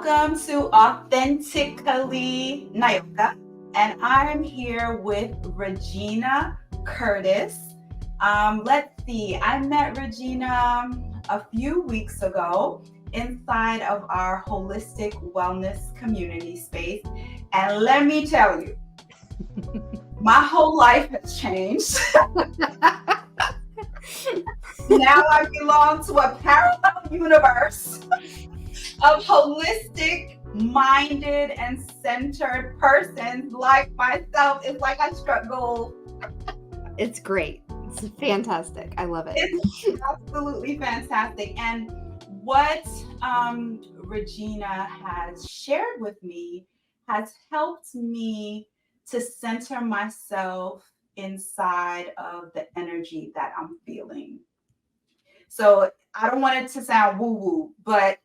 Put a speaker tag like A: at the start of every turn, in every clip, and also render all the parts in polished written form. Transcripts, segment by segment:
A: Welcome to Authen-Tea-Cally Nyoka, and I'm here with Regyna Curtis. Let's see, I met Regyna a few weeks ago inside of our holistic wellness community space, and let me tell you, my whole life has changed. Now I belong to a parallel universe of holistic minded and centered persons like myself. It's like I struck gold.
B: It's great. It's fantastic. I love it.
A: It's absolutely fantastic. And what Regyna has shared with me has helped me to center myself inside of the energy that I'm feeling. So I don't want it to sound woo woo, but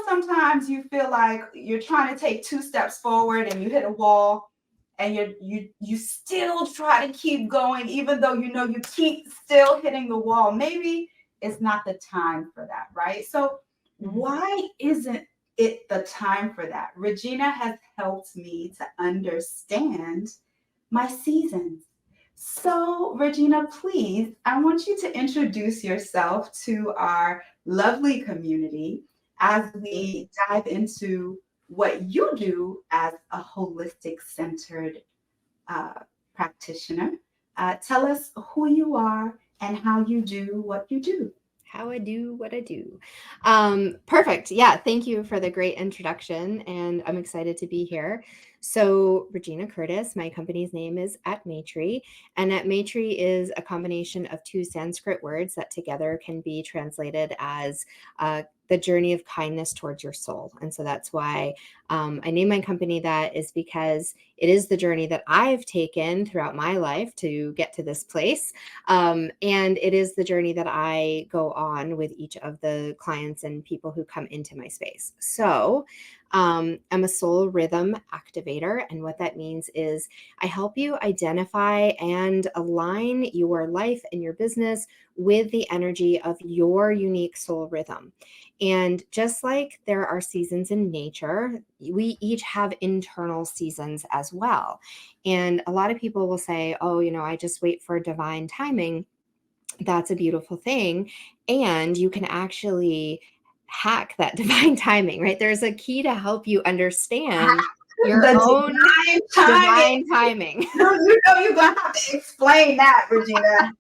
A: sometimes you feel like you're trying to take two steps forward and you hit a wall and you still try to keep going, even though you keep still hitting the wall. Maybe it's not the time for that, right? So why isn't it the time for that? Regyna has helped me to understand my seasons. So, Regyna, please, I want you to introduce yourself to our lovely community as we dive into what you do as a holistic centered practitioner. Tell us who you are and how you do what you do.
B: How I do what I do. Perfect. Yeah. Thank you for the great introduction. And I'm excited to be here. So, Regyna Curtis, my company's name is Authen-Tea-Cally. And Authen-Tea-Cally is a combination of two Sanskrit words that together can be translated as the journey of kindness towards your soul. And so that's why I named my company that, is because it is the journey that I've taken throughout my life to get to this place. And it is the journey that I go on with each of the clients and people who come into my space. So I'm a soul rhythm activator. And what that means is I help you identify and align your life and your business with the energy of your unique soul rhythm. And just like there are seasons in nature, we each have internal seasons as well. And a lot of people will say, oh, I just wait for divine timing. That's a beautiful thing. And you can actually hack that divine timing, right? There's a key to help you understand your own divine timing.
A: You're going to have to explain that, Regyna.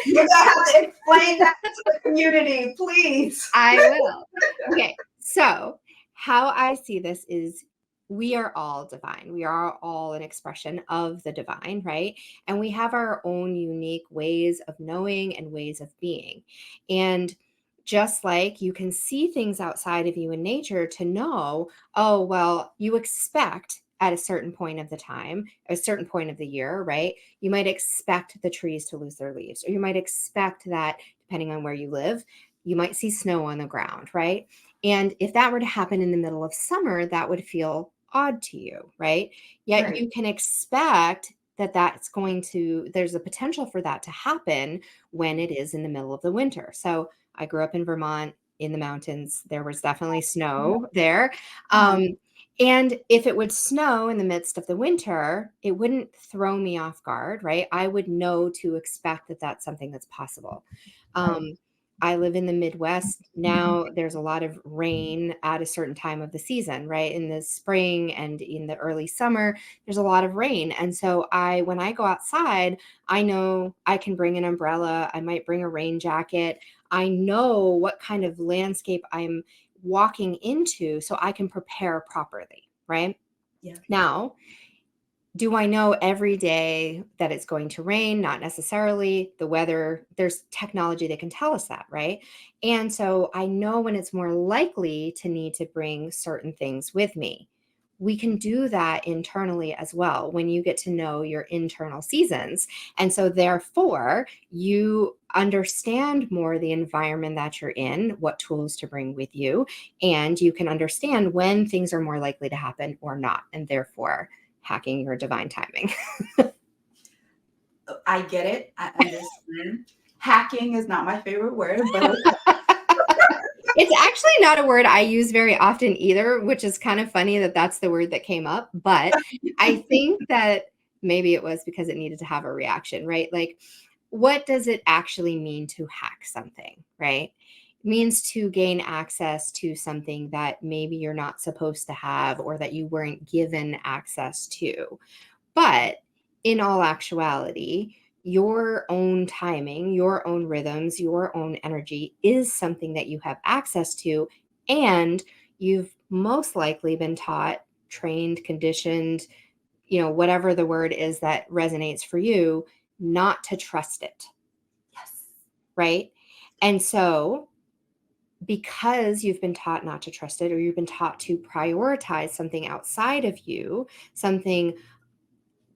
A: You're going to have to explain that to the community, please.
B: I will. Okay. So how I see this is we are all divine. We are all an expression of the divine, right? And we have our own unique ways of knowing and ways of being. And just like you can see things outside of you in nature to know, oh, well, you expect at a certain point of the time, a certain point of the year, right? You might expect the trees to lose their leaves, or you might expect that, depending on where you live, you might see snow on the ground, right? And if that were to happen in the middle of summer, that would feel odd to you, right? Yet
A: Right.
B: You can expect that there's a potential for that to happen when it is in the middle of the winter. So I grew up in Vermont in the mountains. There was definitely snow there. And if it would snow in the midst of the winter, it wouldn't throw me off guard, right? I would know to expect that that's something that's possible. I live in the Midwest. Now there's a lot of rain at a certain time of the season, right? In the spring and in the early summer, there's a lot of rain. And so when I go outside, I know I can bring an umbrella. I might bring a rain jacket. I know what kind of landscape I'm walking into so I can prepare properly, right?
A: Yeah.
B: Now, do I know every day that it's going to rain? Not necessarily. The weather, there's technology that can tell us that, right? And so I know when it's more likely to need to bring certain things with me. We can do that internally as well when you get to know your internal seasons. And so therefore, you understand more the environment that you're in, what tools to bring with you, and you can understand when things are more likely to happen or not, and therefore hacking your divine timing.
A: I get it. I understand. Hacking is not my favorite word, but
B: It's actually not a word I use very often either, which is kind of funny that that's the word that came up. But I think that maybe it was because it needed to have a reaction, right? Like, what does it actually mean to hack something, right? It means to gain access to something that maybe you're not supposed to have or that you weren't given access to. But in all actuality, your own timing, your own rhythms, your own energy is something that you have access to. And you've most likely been taught, trained, conditioned, whatever the word is that resonates for you, not to trust it.
A: Yes.
B: Right. And so, because you've been taught not to trust it, or you've been taught to prioritize something outside of you, something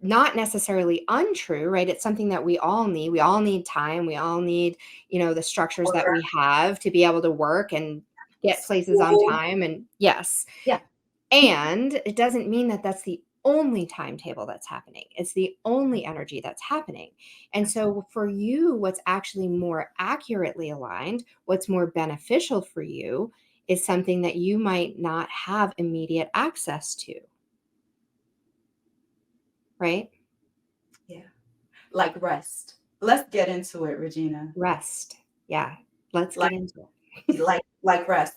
B: not necessarily untrue, right? It's something that we all need. We all need time. We all need, the structures that we have to be able to work and get places on
A: School.
B: time. And yes.
A: Yeah.
B: And it doesn't mean that that's the only timetable that's happening. It's the only energy that's happening. And so for you, what's actually more accurately aligned, what's more beneficial for you is something that you might not have immediate access to. Right?
A: Yeah. Like rest. Let's get into it, Regyna.
B: Rest. Yeah. Let's
A: Like
B: get into it.
A: like rest.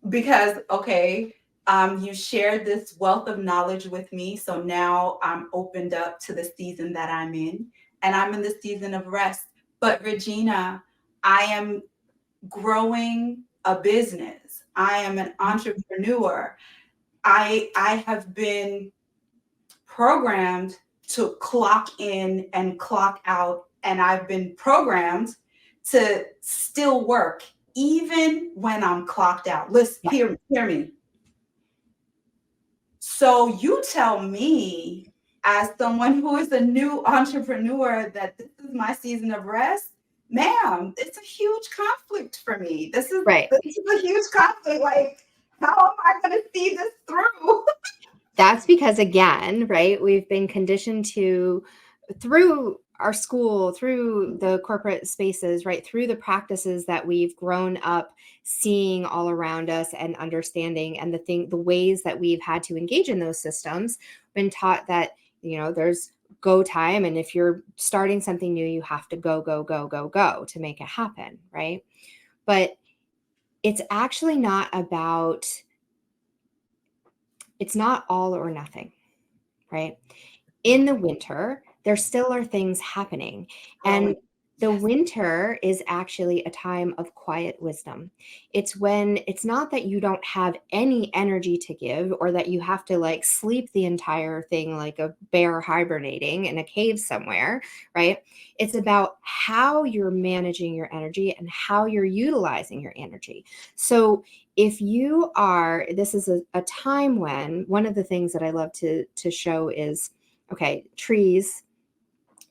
A: Because okay, you shared this wealth of knowledge with me. So now I'm opened up to the season that I'm in. And I'm in the season of rest. But Regyna, I am growing a business. I am an entrepreneur. I have been programmed to clock in and clock out, and I've been programmed to still work even when I'm clocked out. Listen,
B: Yeah.
A: hear me. So you tell me, as someone who is a new entrepreneur, that this is my season of rest. Ma'am, it's a huge conflict for me.
B: Right.
A: This is a huge conflict. Like, how am I going to see this through?
B: That's because, again, right, we've been conditioned to, through our school, through the corporate spaces, right, through the practices that we've grown up seeing all around us and understanding, and the ways that we've had to engage in those systems, been taught that, there's go time. And if you're starting something new, you have to go, go, go, go, go to make it happen. Right. But it's actually not about, it's not all or nothing. Right. In the winter, there still are things happening. And
A: Growing.
B: the
A: Yes.
B: winter is actually a time of quiet wisdom. It's when it's not that you don't have any energy to give, or that you have to like sleep the entire thing like a bear hibernating in a cave somewhere, right? It's about how you're managing your energy and how you're utilizing your energy. So if you are, this is a time when one of the things that I love to show is, okay, trees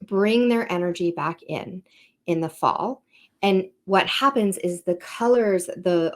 B: bring their energy back in the fall. And what happens is the colors,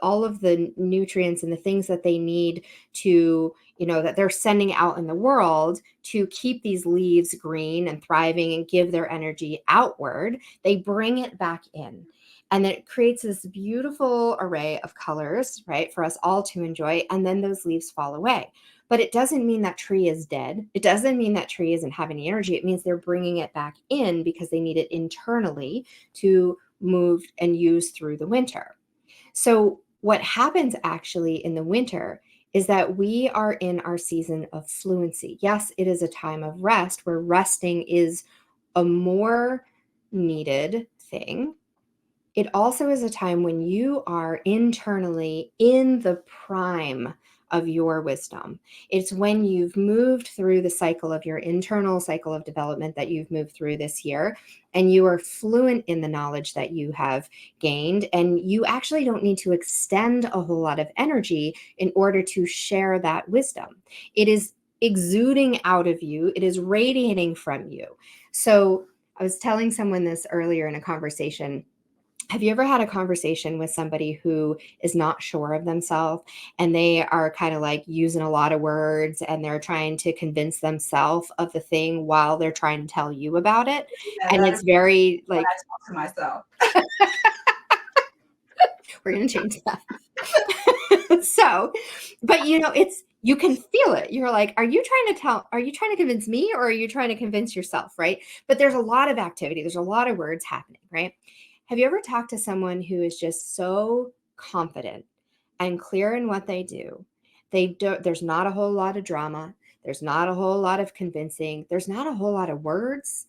B: all of the nutrients and the things that they need to, that they're sending out in the world to keep these leaves green and thriving and give their energy outward, they bring it back in. And it creates this beautiful array of colors, right, for us all to enjoy. And then those leaves fall away. But it doesn't mean that tree is dead. It doesn't mean that tree isn't having any energy. It means they're bringing it back in because they need it internally to move and use through the winter. So what happens actually in the winter is that we are in our season of fluency. Yes, it is a time of rest where resting is a more needed thing. It also is a time when you are internally in the prime of your wisdom. It's when you've moved through the cycle of your internal cycle of development that you've moved through this year, and you are fluent in the knowledge that you have gained, and you actually don't need to extend a whole lot of energy in order to share that wisdom. It is exuding out of you, it is radiating from you. So I was telling someone this earlier in a conversation. Have you ever had a conversation with somebody who is not sure of themselves, and they are kind of like using a lot of words and they're trying to convince themselves of the thing while they're trying to tell you about it?
A: And
B: And
A: that
B: it's
A: is
B: very
A: when
B: like,
A: I talk to myself.
B: we're going to change that. So, but it's, you can feel it. You're like, are you trying to convince me, or are you trying to convince yourself? Right. But there's a lot of activity. There's a lot of words happening. Right. Have you ever talked to someone who is just so confident and clear in what they do? There's not a whole lot of drama. There's not a whole lot of convincing. There's not a whole lot of words.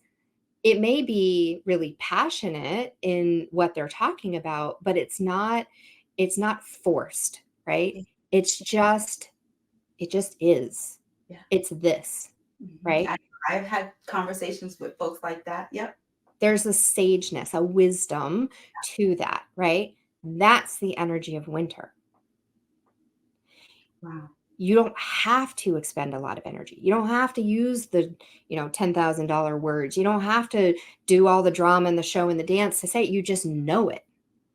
B: It may be really passionate in what they're talking about, but it's not forced, right?
A: Yeah.
B: It just is.
A: Yeah.
B: It's this, right?
A: I've had conversations with folks like that. Yep.
B: There's a sageness, a wisdom to that, right? That's the energy of winter.
A: Wow.
B: You don't have to expend a lot of energy. You don't have to use the, $10,000 words. You don't have to do all the drama and the show and the dance to say it. You just know it.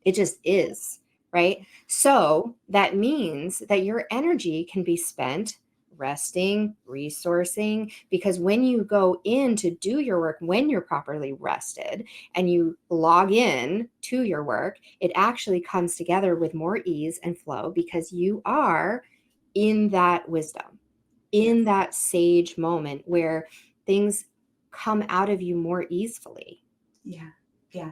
B: It just is, right? So that means that your energy can be spent resting, resourcing, because when you go in to do your work, when you're properly rested and you log in to your work, it actually comes together with more ease and flow because you are in that wisdom, in
A: Yes.
B: that sage moment where things come out of you more easily.
A: Yeah. Yeah.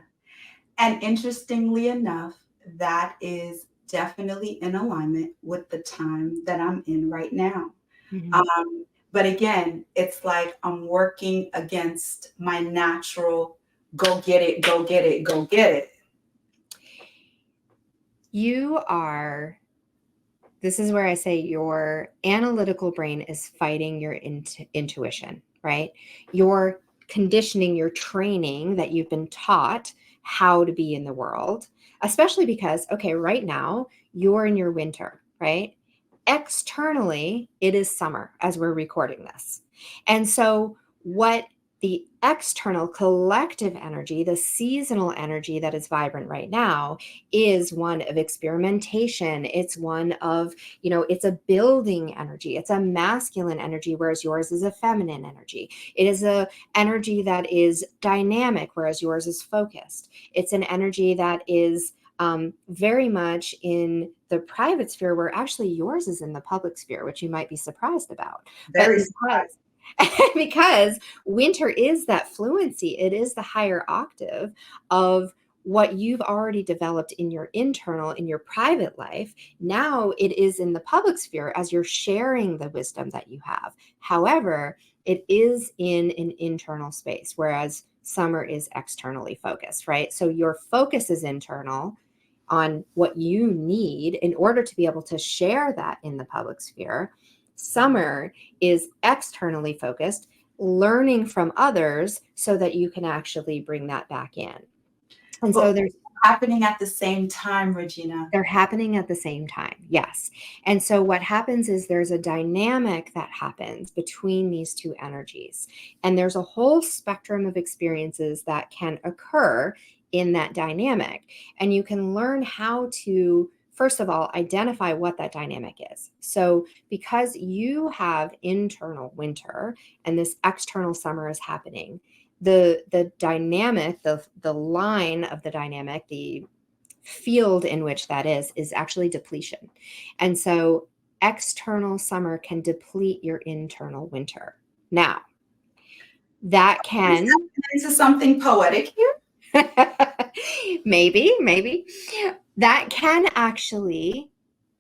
A: And interestingly enough, that is definitely in alignment with the time that I'm in right now.
B: Mhm.
A: But again, it's like I'm working against my natural go get it, go get it, go get it.
B: You are, this is where I say your analytical brain is fighting your intuition, right? Your conditioning, your training that you've been taught how to be in the world, especially because, okay, right now you're in your winter, right? Externally, it is summer as we're recording this. And so, what the external collective energy, the seasonal energy that is vibrant right now, is one of experimentation. It's one of, it's a building energy. It's a masculine energy, whereas yours is a feminine energy. It is a energy that is dynamic, whereas yours is focused. It's an energy that is very much in the private sphere, where actually yours is in the public sphere, which you might be surprised about. But
A: Very surprised.
B: because winter is that fluency, it is the higher octave of what you've already developed in your internal, in your private life. Now it is in the public sphere as you're sharing the wisdom that you have. However, it is in an internal space, whereas summer is externally focused, right? So your focus is internal on what you need in order to be able to share that in the public sphere. Summer is externally focused, learning from others so that you can actually bring that back in. And
A: But
B: so there's
A: happening at the same time, Regyna.
B: they're happening at the same time. Yes. And so what happens is there's a dynamic that happens between these two energies. And there's a whole spectrum of experiences that can occur in that dynamic. And you can learn how to, first of all, identify what that dynamic is. So because you have internal winter and this external summer is happening, the dynamic, the line of the dynamic, the field in which that is actually depletion. And so external summer can deplete your internal winter. Now, that can
A: Into something poetic here.
B: maybe that can actually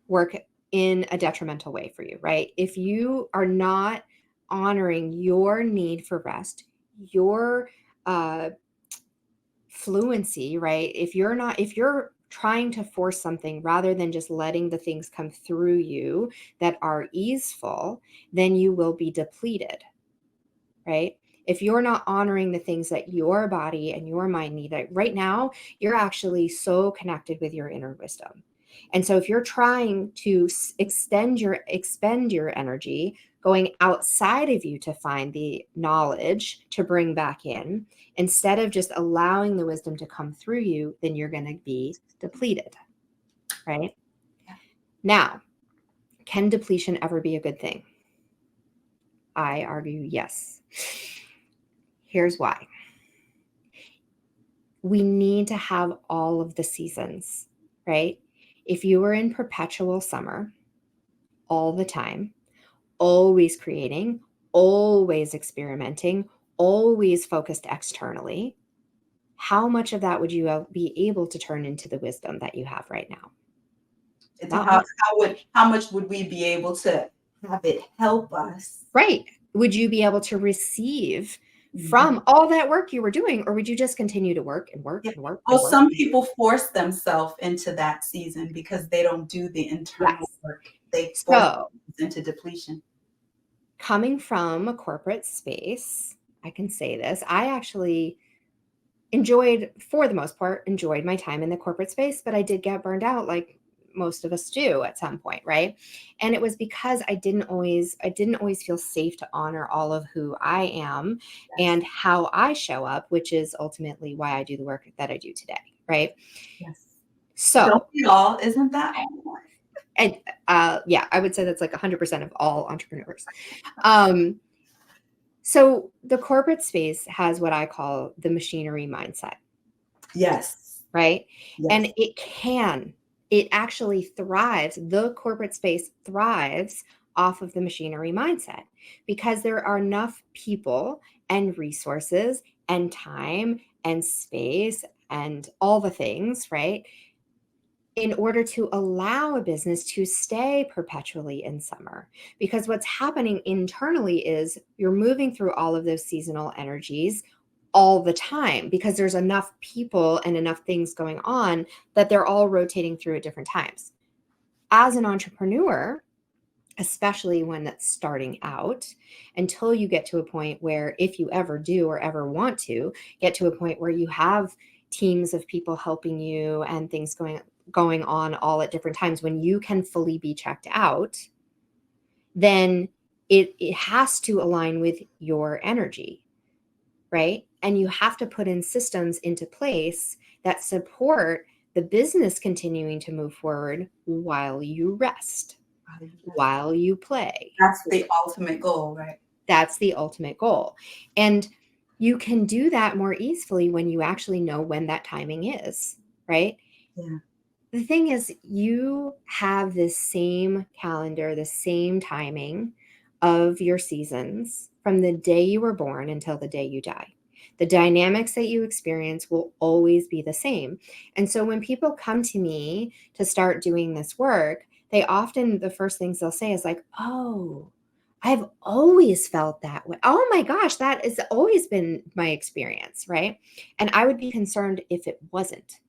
B: work in a detrimental way for you, right? If you are not honoring your need for rest, your uh, fluency, right? If you're trying to force something rather than just letting the things come through you that are easeful, then you will be depleted, right? If you're not honoring the things that your body and your mind need, that right now, you're actually so connected with your inner wisdom. And so if you're trying to expend your energy going outside of you to find the knowledge to bring back in, instead of just allowing the wisdom to come through you, then you're going to be depleted, right?
A: Yeah.
B: Now, can depletion ever be a good thing? I argue yes. Here's why. We need to have all of the seasons, right? If you were in perpetual summer all the time, always creating, always experimenting, always focused externally, how much of that would you be able to turn into the wisdom that you have right now?
A: It's
B: Not much.
A: how much would we be able to have it help us?
B: Right. Would you be able to receive
A: Mhm.
B: from all that work you were doing, or would you just continue to work and work
A: Yeah.
B: and work
A: Well,
B: and work?
A: some people force themselves into that season because they don't do the internal
B: Yes.
A: work. They force
B: So,
A: themselves into depletion.
B: coming from a corporate space, I can say this. I actually enjoyed, for the most part, enjoyed my time in the corporate space, but I did get burned out like most of us do at some point, right? And it was because I didn't always feel safe to honor all of who I am
A: Yes.
B: and how I show up, which is ultimately why I do the work that I do today, right?
A: Yes. Don't
B: So,
A: we all? Isn't that all?
B: and yeah, I would say that's like 100% of all entrepreneurs. Um, so the corporate space has what I call the machinery mindset,
A: Yes.
B: right?
A: Yes.
B: And it actually thrives. The corporate space thrives off of the machinery mindset because there are enough people and resources and time and space and all the things, right? In order to allow a business to stay perpetually in summer. Because what's happening internally is you're moving through all of those seasonal energies all the time because there's enough people and enough things going on that they're all rotating through at different times. As an entrepreneur, especially when that's starting out, until you get to a point where, if you ever do or ever want to get to a point where you have teams of people helping you and things going on all at different times when you can fully be checked out, then it has to align with your energy, right? And you have to put in systems into place that support the business continuing to move forward while you rest, while you play.
A: That's the ultimate goal, right?
B: That's the ultimate goal. And you can do that more easily when you actually know when that timing is, right?
A: Yeah.
B: The thing is, you have this same calendar, the same timing of your seasons from the day you were born until the day you die. The dynamics that you experience will always be the same. And so when people come to me to start doing this work, they often, the first things they'll say is like, oh, I've always felt that way. Oh my gosh, that has always been my experience, right? And I would be concerned if it wasn't.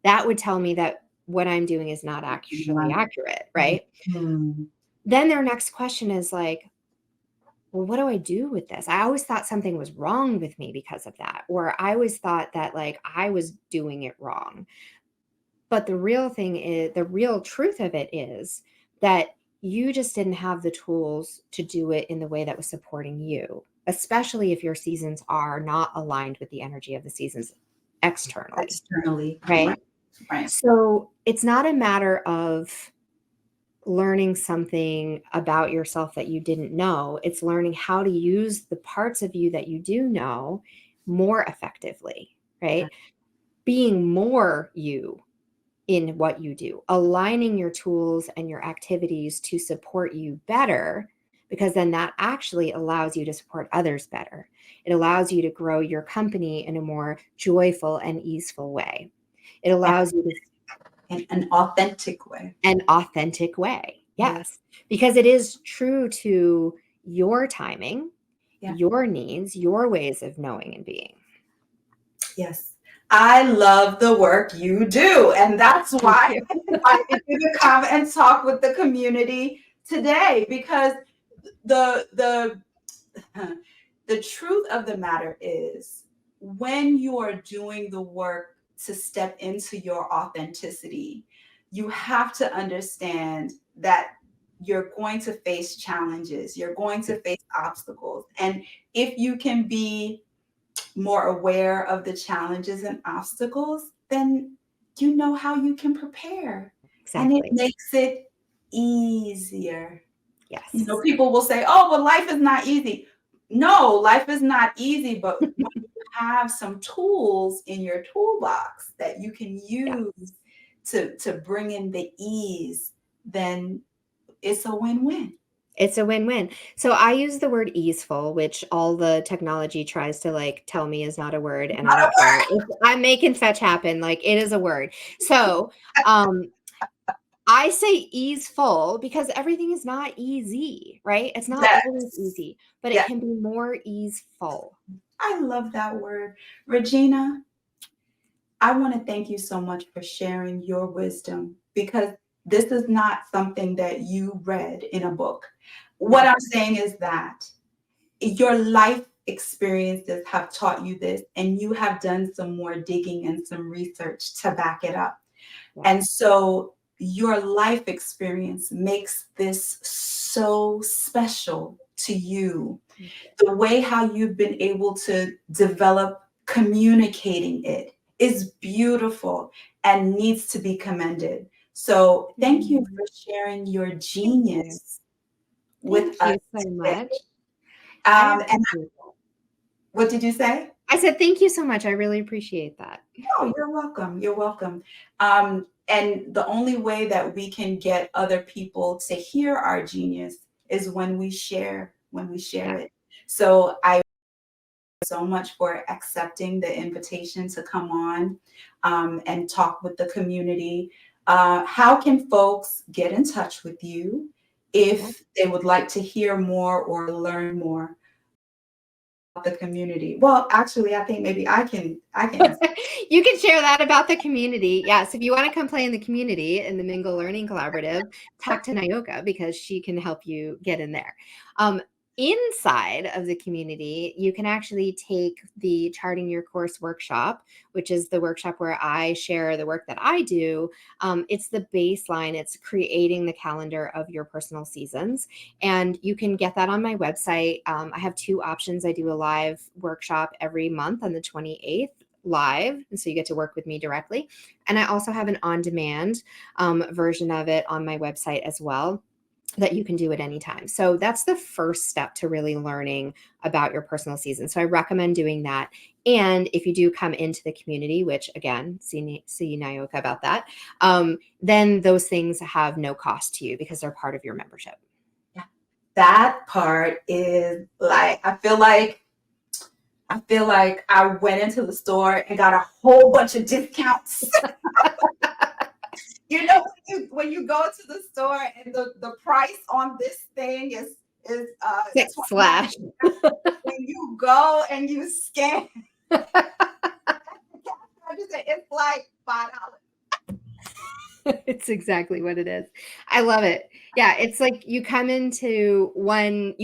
B: That would tell me that what I'm doing is not actually accurate, right?
A: Mhm.
B: Then their next question is like, well, what do I do with this? I always thought something was wrong with me because of that. Or I always thought that like I was doing it wrong. But the real thing is, the real truth of it is that you just didn't have the tools to do it in the way that was supporting you, especially if your seasons are not aligned with the energy of the seasons externally,
A: Externally, right?
B: right?
A: Right.
B: So it's not a matter of learning something about yourself that you didn't know. It's learning how to use the parts of you that you do know more effectively, right? Being more you in what you do, aligning your tools and your activities to support you better, because then that actually allows you to support others better. It allows you to grow your company in a more joyful and easeful way. It
A: And
B: allows you to
A: in an authentic way.
B: an authentic way.
A: Yeah.
B: Yes, because it is true to your timing,
A: Yeah.
B: your needs, your ways of knowing and being.
A: Yes. I love the work you do. And that's why
B: Thank
A: I invited you to come and talk with the community today, because the the truth of the matter is, when you are doing the work to step into your authenticity, you have to understand that you're going to face challenges, you're going to face obstacles. And if you can be more aware of the challenges and obstacles, then you know how you can prepare. And it
B: Exactly.
A: makes it easier. You know,
B: Yes.
A: people will say, oh, well, life is not easy. No, life is not easy, but when you have some tools in your toolbox that you can
B: Yeah.
A: use to bring in the ease, then it's a win-win.
B: It's a win-win. So I use the word easeful, which all the technology tries to like tell me is not a word, and I don't care. If I'm making fetch happen, like it is a word. So I say easeful because everything is not easy, right? It's not always
A: Yes.
B: easy, but it
A: Yes.
B: can be more easeful.
A: I love that word. Regyna, I want to thank you so much for sharing your wisdom, because this is not something that you read in a book. What
B: No.
A: I'm saying is that your life experiences have taught you this, and you have done some more digging and some research to back it up.
B: Yeah.
A: And so your life experience makes this so special to you.
B: Thank you.
A: The way how you've been able to develop communicating it is beautiful and needs to be commended. So thank you
B: Mm,
A: for sharing your
B: thank you.
A: genius with
B: Thank
A: us
B: you so
A: today.
B: much. I
A: And
B: appreciate that.
A: what did you say?
B: I said thank you so much. I really appreciate that.
A: Oh, you're welcome. You're welcome. And the only way that we can get other people to hear our genius is when we share
B: Yeah.
A: it. So I so much for accepting the invitation to come on and talk with the community. How can folks get in touch with you
B: Yeah.
A: if they would like to hear more or learn more about the community? Well, actually, I think maybe I can answer.
B: You can share that about the community. Yes, if you want to come play in the community in the Mingle Learning Collaborative, talk to Nyoka because she can help you get in there. Inside of the community, you can actually take the Charting Your Course workshop, which is the workshop where I share the work that I do. It's the baseline, it's creating the calendar of your personal seasons. And you can get that on my website. I have two options. I do a live workshop every month on the 28th live. And so you get to work with me directly. And I also have an on demand version of it on my website as well that you can do at any time. So that's the first step to really learning about your personal season. So I recommend doing that. And if you do come into the community, which again, see Nyoka about that, then those things have no cost to you because they're part of your membership.
A: Yeah. That part is like I feel like I went into the store and got a whole bunch of discounts. When you go to the store and the price on this thing is
B: Six slash.
A: 29. When you go and you scan, it's like $5.
B: It's exactly what it is. I love it. Yeah, it's like you come in through one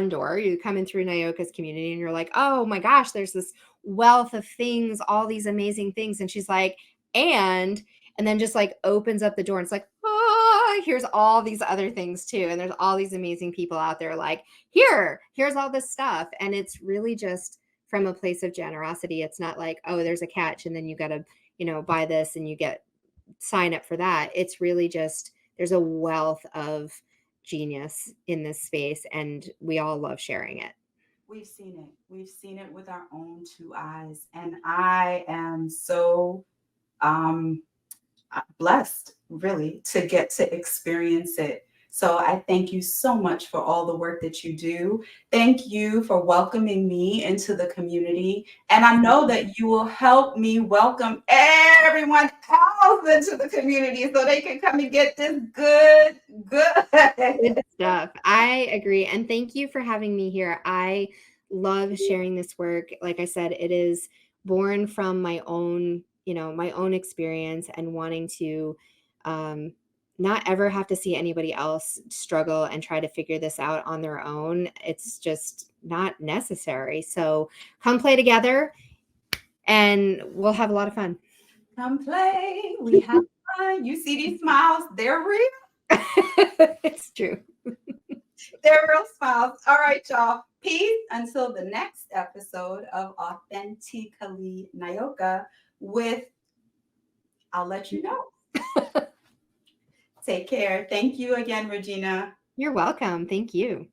B: door, you come in through Nyoka's community and you're like, "Oh my gosh, there's this wealth of things, all these amazing things." And she's like, and then just like opens up the door and it's like, "Oh, here's all these other things too." And there's all these amazing people out there like, "Here's all this stuff." And it's really just from a place of generosity. It's not like, "Oh, there's a catch and then you got to, buy this and you get sign up for that." It's really just there's a wealth of genius in this space and we all love sharing it.
A: We've seen it. We've seen it with our own two eyes, and I am so um, blessed, really, to get to experience it. So I thank you so much for all the work that you do. Thank you for welcoming me into the community. And I know that you will help me welcome everyone else into the community so they can come and get this good,
B: Good
A: good.
B: stuff. I agree. And thank you for having me here. I love sharing this work. Like I said, it is born from my own experience and wanting to um, not ever have to see anybody else struggle and try to figure this out on their own. It's just not necessary. So come play together and we'll have a lot of fun.
A: Come play. We have fun. You see these smiles? They're real.
B: It's true.
A: They're real smiles. All right, y'all. Peace until the next episode of Authen-Tea-Cally Nyoka with, I'll let you know. Take care. Thank you again, Regyna.
B: You're welcome. Thank you.